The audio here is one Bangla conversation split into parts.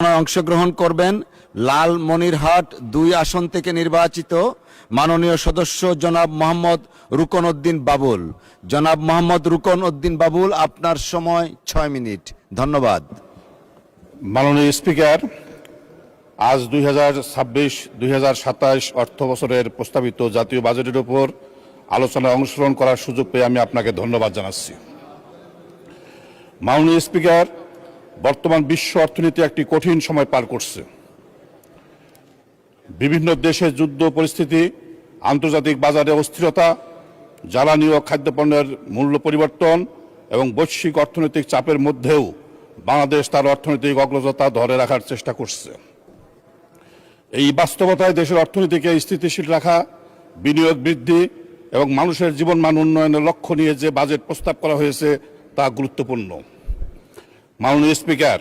অংশগ্রহণ করবেন লালমনিরহাট 2 আসন থেকে নির্বাচিত মাননীয় সদস্য জনাব মোহাম্মদ রুকন উদ্দিন বাবুল। জনাব মোহাম্মদ রুকন উদ্দিন বাবুল, আপনার সময় 6 মিনিট। ধন্যবাদ। মাননীয় স্পিকার, আজ 2026-2027 অর্থ বছরের প্রস্তাবিত জাতীয় বাজেটের উপর আলোচনায় অংশগ্রহণ করার সুযোগ পেয়ে আমি আপনাকে ধন্যবাদ জানাচ্ছি। মাননীয় স্পিকার, বর্তমান বিশ্ব অর্থনীতি একটি কঠিন সময় পার করছে। বিভিন্ন দেশের যুদ্ধ পরিস্থিতি, আন্তর্জাতিক বাজারে অস্থিরতা, জ্বালানি ও খাদ্যপণ্যের মূল্য পরিবর্তন এবং বৈশ্বিক অর্থনৈতিক চাপের মধ্যেও বাংলাদেশ তার অর্থনৈতিক অগ্রযাত্রা ধরে রাখার চেষ্টা করছে। এই বাস্তবতায় দেশের অর্থনীতিকে স্থিতিশীল রাখা, বিনিয়োগ বৃদ্ধি এবং মানুষের জীবনমান উন্নয়নের লক্ষ্য নিয়ে যে বাজেট প্রস্তাব করা হয়েছে তা গুরুত্বপূর্ণ। মাননীয় স্পিকার,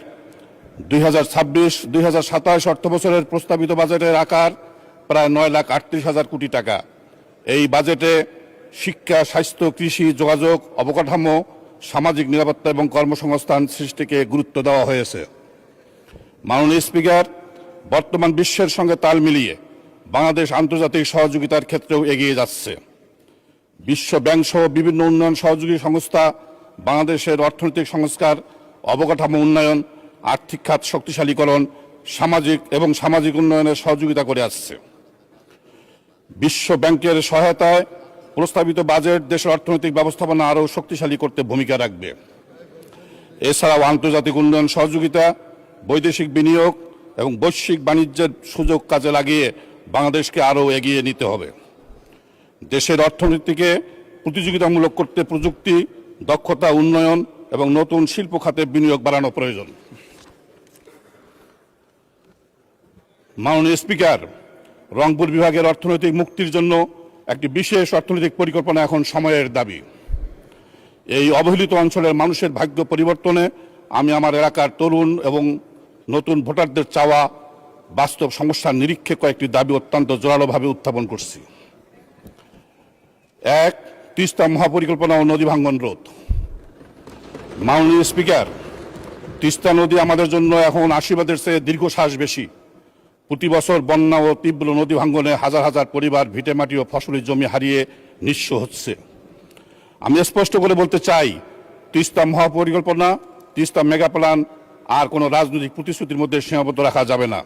2026-2027 অর্থ বছরের প্রস্তাবিত বাজেটের আকার প্রায় 9,38,000 কোটি টাকা। এই বাজেটে শিক্ষা, স্বাস্থ্য, কৃষি, যোগাযোগ, অবকাঠামো, সামাজিক নিরাপত্তা এবং কর্মসংস্থান সৃষ্টিকে গুরুত্ব দেওয়া হয়েছে। মাননীয় স্পিকার, বর্তমান বিশ্বের সঙ্গে তাল মিলিয়ে বাংলাদেশ আন্তর্জাতিক সহযোগিতার ক্ষেত্রেও এগিয়ে যাচ্ছে। বিশ্ব ব্যাংক সহ বিভিন্ন উন্নয়ন সহযোগী সংস্থা বাংলাদেশের অর্থনৈতিক সংস্কার, অবকাঠামো উন্নয়ন, আর্থিক খাত শক্তিশালীকরণ, সামাজিক উন্নয়নে সহযোগিতা করে আসছে। বিশ্ব ব্যাংকের সহায়তায় প্রস্তাবিত বাজেট দেশের অর্থনৈতিক ব্যবস্থাপনা আরও শক্তিশালী করতে ভূমিকা রাখবে। এছাড়াও আন্তর্জাতিক উন্নয়ন সহযোগিতা, বৈদেশিক বিনিয়োগ এবং বৈশ্বিক বাণিজ্যের সুযোগ কাজে লাগিয়ে বাংলাদেশকে আরও এগিয়ে নিতে হবে। দেশের অর্থনীতিকে প্রতিযোগিতামূলক করতে প্রযুক্তি, দক্ষতা উন্নয়ন এবং নতুন শিল্প খাতে বিনিয়োগ বাড়ানো প্রয়োজন। মাননীয় স্পিকার, রংপুর বিভাগের অর্থনৈতিক মুক্তির জন্য একটি বিশেষ অর্থনৈতিক পরিকল্পনা এখন সময়ের দাবি। এই অবহেলিত অঞ্চলের মানুষের ভাগ্য পরিবর্তনে আমি আমার এলাকার তরুণ এবং নতুন ভোটারদের চাওয়া বাস্তব সমস্যার নিরীক্ষে কয়েকটি দাবি অত্যন্ত জোরালোভাবে উত্থাপন করছি। 1. তিস্তা মহাপরিকল্পনা ও নদী ভাঙ্গন রোধ। মাননীয় স্পিকার, তিস্তা নদী আমাদের জন্য এখন আশীর্বাদের চেয়ে দীর্ঘশ্বাস বেশি। প্রতি বছর বন্যা ও তীব্র নদী ভাঙ্গনে হাজার হাজার পরিবার ভিটেমাটি ও ফসলি জমি হারিয়ে নিঃস্ব হচ্ছে। আমি স্পষ্ট করে বলতে চাই, তিস্তা মহাপরিকল্পনা, তিস্তা মেগা প্ল্যান আর কোনো রাজনৈতিক প্রতিশ্রুতির মধ্যে সীমাবদ্ধ রাখা যাবে না।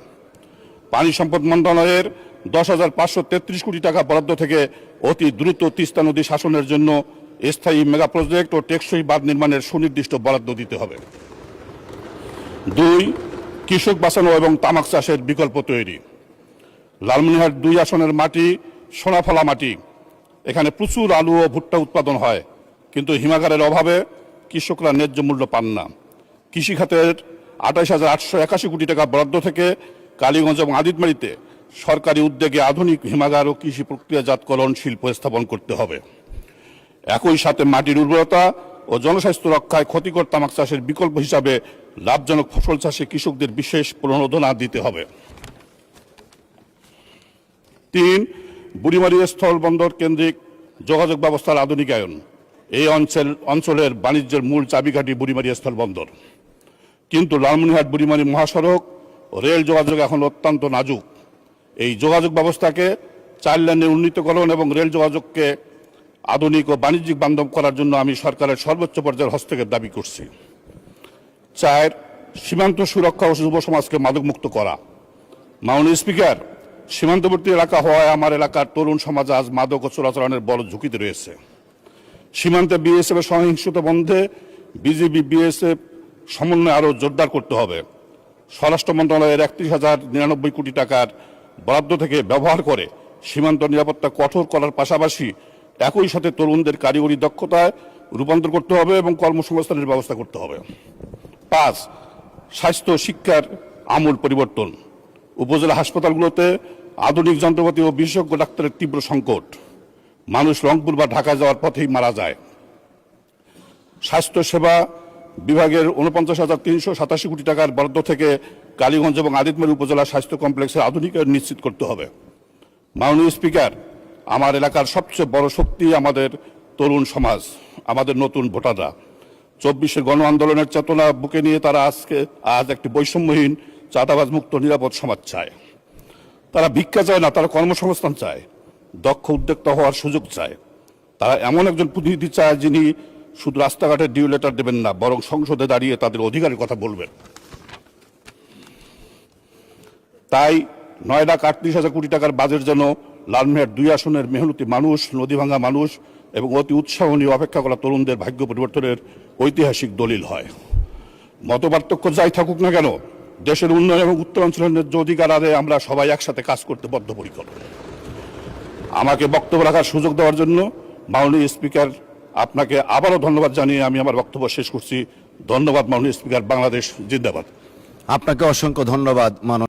পানি সম্পদ মন্ত্রণালয়ের 10,533 কোটি টাকা বরাদ্দ থেকে অতি দ্রুত তিস্তা নদী শাসনের জন্য স্থায়ী মেগা প্রজেক্ট ও টেকসই বাঁধ নির্মাণের সুনির্দিষ্ট বরাদ্দ দিতে হবে। 2. কৃষক বাঁচানো এবং তামাক চাষের বিকল্প তৈরি। লালমনিরহাট 2 আসনের মাটি সোনাফলা মাটি। এখানে প্রচুর আলু ও ভুট্টা উৎপাদন হয়, কিন্তু হিমাগারের অভাবে কৃষকরা ন্যায্য মূল্য পান না। কৃষি খাতের 28,881 কোটি টাকা বরাদ্দ থেকে কালীগঞ্জ এবং আদিতমারীতে সরকারি উদ্যোগে আধুনিক হিমাগার ও কৃষি প্রক্রিয়াজাতকরণ শিল্প স্থাপন করতে হবে। একই সাথে মাটির উর্বরতা ও জনস্বাস্থ্য রক্ষায় ক্ষতিকর তামাক চাষের বিকল্প হিসাবে লাভজনক ফসল চাষে কৃষকদের বিশেষ প্রণোদনা দিতে হবে। 3. বুড়িমারী স্থলবন্দর কেন্দ্রিক যোগাযোগ ব্যবস্থার আধুনিকায়ন। এই অঞ্চলের বাণিজ্যের মূল চাবিকাঠি বুড়িমারী স্থলবন্দর, কিন্তু লালমনিরহাট বুড়িমারী মহাসড়ক ও রেল যোগাযোগ এখন অত্যন্ত নাজুক। এই যোগাযোগ ব্যবস্থাকে 4 লেনের উন্নীতকরণ এবং রেল যোগাযোগকে আধুনিক ও বাণিজ্যিক বান্ধব করার জন্য আমি সরকারের সর্বোচ্চ পর্যায়ের হস্তক্ষেপ দাবি করছি। 4. সীমান্ত সুরক্ষা ও যুব সমাজকে মাদকমুক্ত করা। মাননীয় স্পিকার, সীমান্তবর্তী এলাকা হওয়ায় আমার এলাকার তরুণ সমাজ আজ মাদক ও চোরাচালানের বড় ঝুঁকিতে রয়েছে। সীমান্তে বিএসএফ এর সহিংসতা বন্ধে বিজিবি বিএসএফ সমন্বয় আরও জোরদার করতে হবে। স্বরাষ্ট্র মন্ত্রণালয়ের 31,099 কোটি টাকার বরাদ্দ থেকে ব্যবহার করে সীমান্ত নিরাপত্তা কঠোর করার পাশাপাশি একই সাথে তরুণদের কারিগরি দক্ষতায় রূপান্তর করতে হবে এবং কর্মসংস্থানের ব্যবস্থা করতে হবে। 5. স্বাস্থ্য শিক্ষার আমূল পরিবর্তন। উপজেলা হাসপাতালগুলোতে আধুনিক যন্ত্রপাতি ও বিশেষজ্ঞ ডাক্তারের তীব্র সংকট। মানুষ রংপুর বা ঢাকা যাওয়ার পথেই মারা যায়। স্বাস্থ্য সেবা বিভাগের 49,387 কোটি টাকার বরাদ্দ থেকে কালীগঞ্জ এবং আদিতমারী উপজেলা স্বাস্থ্য কমপ্লেক্সের আধুনিকায়ন নিশ্চিত করতে হবে। মাননীয় স্পিকার, আমার এলাকার সবচেয়ে বড় শক্তি আমাদের তরুণ সমাজ, আমাদের নতুন ভোটাররা। 24 গণ আন্দোলনের চেতনা বুকে নিয়ে তারা আজ একটি বৈষম্যহীন চাঁদাবাজ মুক্ত নিরাপদ সমাজ চায়। তারা ভিক্ষা চায় না, তারা কর্মসংস্থান চায়, দক্ষ উদ্যোক্তা হওয়ার সুযোগ চায়। তারা এমন একজন প্রতিনিধি চায় যিনি শুধু রাস্তাঘাটে ডিউ লেটার দেবেন না, বরং সংসদে দাঁড়িয়ে তাদের অধিকারের কথা বলবেন। তাই 9,38,000 কোটি টাকার বাজেট যেন লালমিনহাট 2 আসনের মেহনতি মানুষ, নদীভাঙ্গা মানুষ এবং অতি উৎসাহ নিয়ে অপেক্ষা করা তরুণদের ভাগ্য পরিবর্তনের ঐতিহাসিক দলিল হয়। মতপার্থক্য যাই থাকুক না কেন, দেশের উন্নয়ন এবং উত্তরাঞ্চলের ন্যায্য অধিকার আদায়ে আমরা সবাই একসাথে কাজ করতে বদ্ধপরিকর। আমাকে বক্তব্য রাখার সুযোগ দেওয়ার জন্য মাননীয় স্পিকার, আপনাকে আবারও ধন্যবাদ জানিয়ে আমি আমার বক্তব্য শেষ করছি। ধন্যবাদ মাননীয় স্পিকার। বাংলাদেশ জিন্দাবাদ। আপনাকে অসংখ্য ধন্যবাদ মাননীয়